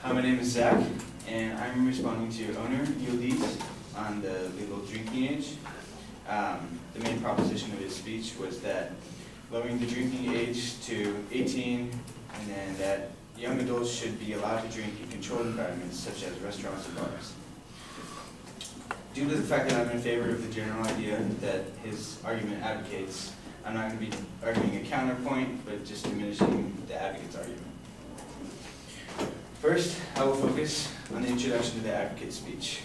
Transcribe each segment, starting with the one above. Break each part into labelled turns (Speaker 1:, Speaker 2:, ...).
Speaker 1: Hi, my name is Zach, and I'm responding to owner Yildiz on the legal drinking age. The main proposition of his speech was that lowering the drinking age to 18, and then that young adults should be allowed to drink in controlled environments such as restaurants and bars. Due to the fact that I'm in favor of the general idea that his argument advocates, I'm not going to be arguing a counterpoint, but just diminishing the advocate's argument. First, I will focus on the introduction to the advocate's speech.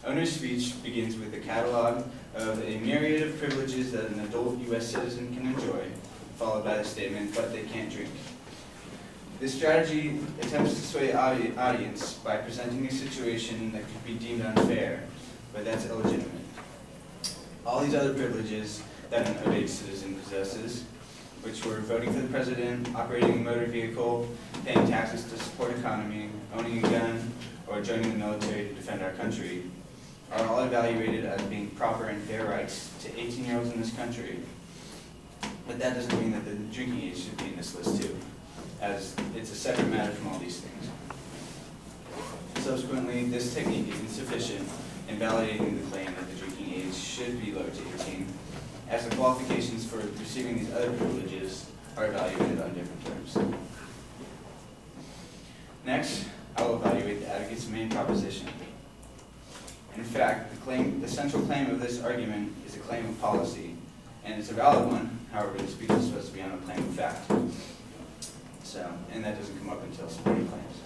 Speaker 1: Owner's speech begins with a catalog of a myriad of privileges that an adult U.S. citizen can enjoy, followed by the statement, but they can't drink. This strategy attempts to sway audience by presenting a situation that could be deemed unfair, but that's illegitimate. All these other privileges that an of age citizen possesses, which were voting for the president, operating a motor vehicle, paying taxes to support economy, owning a gun, or joining the military to defend our country, are all evaluated as being proper and fair rights to 18-year-olds in this country. But that doesn't mean that the drinking age should be in this list too, as it's a separate matter from all these things. Subsequently, this technique is insufficient in validating the claim that the drinking age should be lowered to 18, as the qualifications for receiving these other privileges are evaluated on different terms. Next, I will evaluate the advocate's main proposition. In fact, the central claim of this argument is a claim of policy, and it's a valid one. However, the speech is supposed to be on a claim of fact. And that doesn't come up until supporting claims.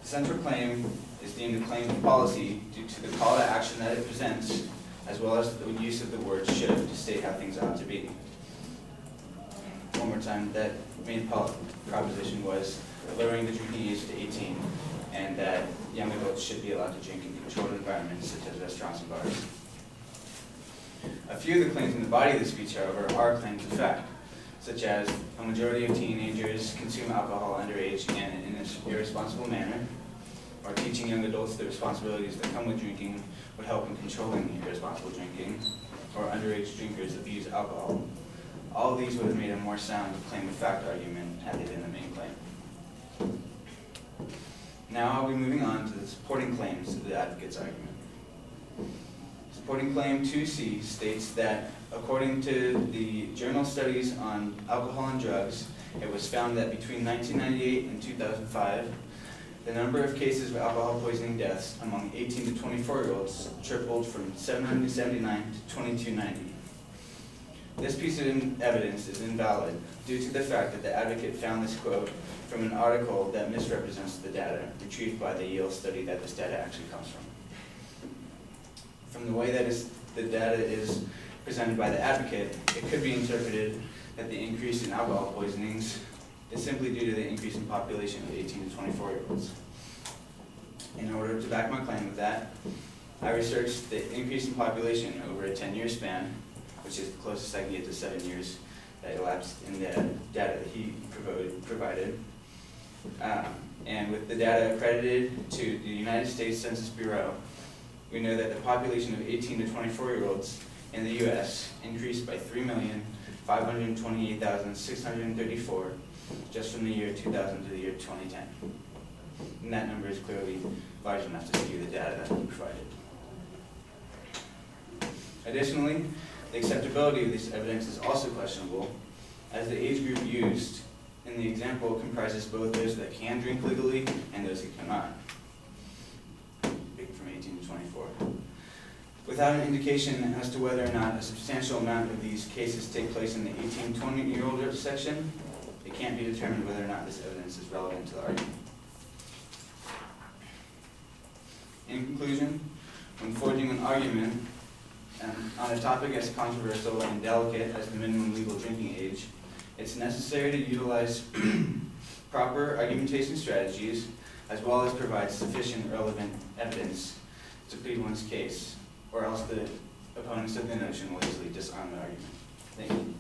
Speaker 1: The central claim is deemed a claim of policy due to the call to action that it presents, as well as the use of the word should to state how things ought to be. One more time, that main proposition was lowering the drinking age to 18, and that young adults should be allowed to drink in controlled environments such as restaurants and bars. A few of the claims in the body of the speech, however, are claims of fact, such as a majority of teenagers consume alcohol underage and in an irresponsible manner, or teaching young adults the responsibilities that come with drinking would help in controlling irresponsible drinking, or underage drinkers abuse alcohol. All of these would have made a more sound claim of fact argument had they been the main claim. Now I'll be moving on to the supporting claims of the advocate's argument. Supporting claim 2C states that according to the journal studies on alcohol and drugs, it was found that between 1998 and 2005, the number of cases of alcohol poisoning deaths among 18 to 24-year-olds tripled from 779 to 2290. This piece of evidence is invalid due to the fact that the advocate found this quote from an article that misrepresents the data retrieved by the Yale study that this data actually comes from. From the way that the data is presented by the advocate, it could be interpreted that the increase in alcohol poisonings is simply due to the increase in population of 18 to 24-year-olds. In order to back my claim of that, I researched the increase in population over a 10-year span, which is the closest I can get to 7 years that elapsed in the data that he provided. And with the data accredited to the United States Census Bureau, we know that the population of 18 to 24-year-olds in the U.S. increased by 3,528,634 just from the year 2000 to the year 2010. And that number is clearly large enough to skew the data that we provided. Additionally, the acceptability of this evidence is also questionable, as the age group used in the example comprises both those that can drink legally and those who cannot, from 18 to 24. Without an indication as to whether or not a substantial amount of these cases take place in the 18 to 20-year-old section, it can't be determined whether or not this evidence is relevant to the argument. In conclusion, when forging an argument on a topic as controversial and delicate as the minimum legal drinking age, it's necessary to utilize proper argumentation strategies as well as provide sufficient relevant evidence to plead one's case, or else the opponents of the notion will easily disarm the argument. Thank you.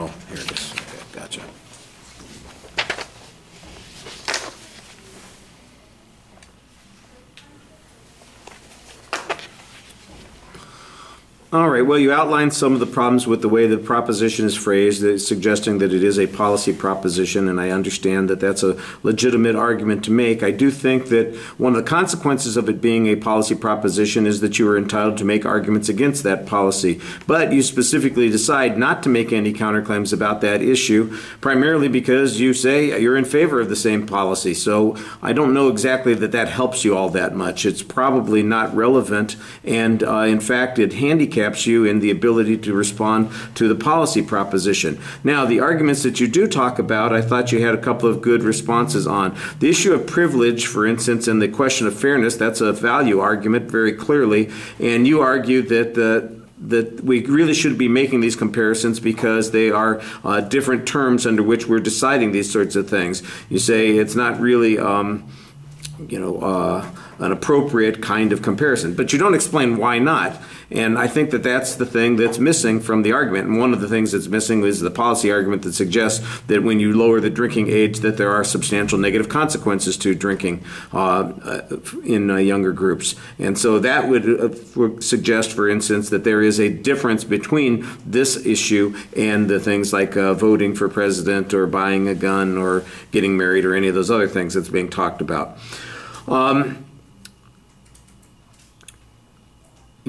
Speaker 2: Oh, here it is. Okay, gotcha. All right, well, you outlined some of the problems with the way the proposition is phrased, suggesting that it is a policy proposition, and I understand that that's a legitimate argument to make. I do think that one of the consequences of it being a policy proposition is that you are entitled to make arguments against that policy, but you specifically decide not to make any counterclaims about that issue, primarily because you say you're in favor of the same policy. So I don't know exactly that that helps you all that much. It's probably not relevant, and in fact, it handicaps you in the ability to respond to the policy proposition. Now, the arguments that you do talk about, I thought you had a couple of good responses on. The issue of privilege, for instance, and the question of fairness, that's a value argument very clearly, and you argue that that we really shouldn't be making these comparisons because they are different terms under which we're deciding these sorts of things. You say it's not really an appropriate kind of comparison. But you don't explain why not. And I think that that's the thing that's missing from the argument. And one of the things that's missing is the policy argument that suggests that when you lower the drinking age, that there are substantial negative consequences to drinking in younger groups. And so that would suggest, for instance, that there is a difference between this issue and the things like voting for president or buying a gun or getting married or any of those other things that's being talked about.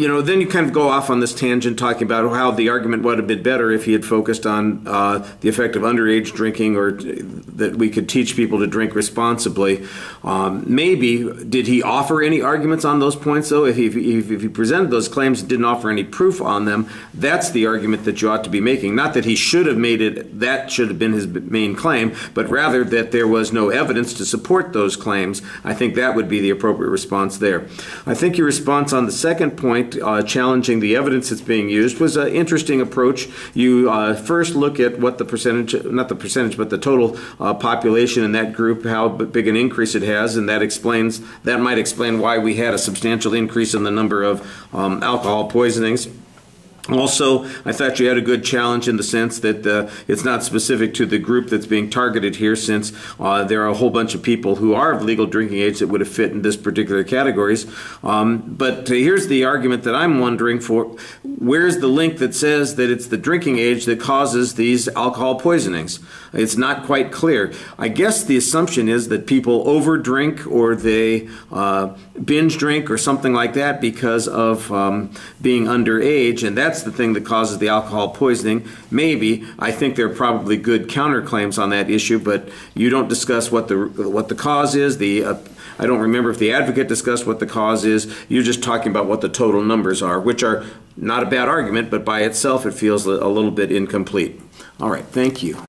Speaker 2: Then you kind of go off on this tangent talking about how the argument would have been better if he had focused on the effect of underage drinking, or that we could teach people to drink responsibly. Maybe, did he offer any arguments on those points, though? If he presented those claims and didn't offer any proof on them, that's the argument that you ought to be making. Not that he should have made it, that should have been his main claim, but rather that there was no evidence to support those claims. I think that would be the appropriate response there. I think your response on the second point, challenging the evidence that's being used, was an interesting approach. You first look at what the percentage, not the percentage, but the total population in that group, how big an increase it has, and that might explain why we had a substantial increase in the number of alcohol poisonings. Also, I thought you had a good challenge in the sense that it's not specific to the group that's being targeted here, since there are a whole bunch of people who are of legal drinking age that would have fit in this particular categories. But here's the argument that I'm wondering for. Where's the link that says that it's the drinking age that causes these alcohol poisonings? It's not quite clear. I guess the assumption is that people overdrink or they binge drink or something like that because of being underage, and that's the thing that causes the alcohol poisoning. Maybe. I think there are probably good counterclaims on that issue, but you don't discuss what the cause is. I don't remember if the advocate discussed what the cause is. You're just talking about what the total numbers are, which are not a bad argument, but by itself it feels a little bit incomplete. All right, thank you.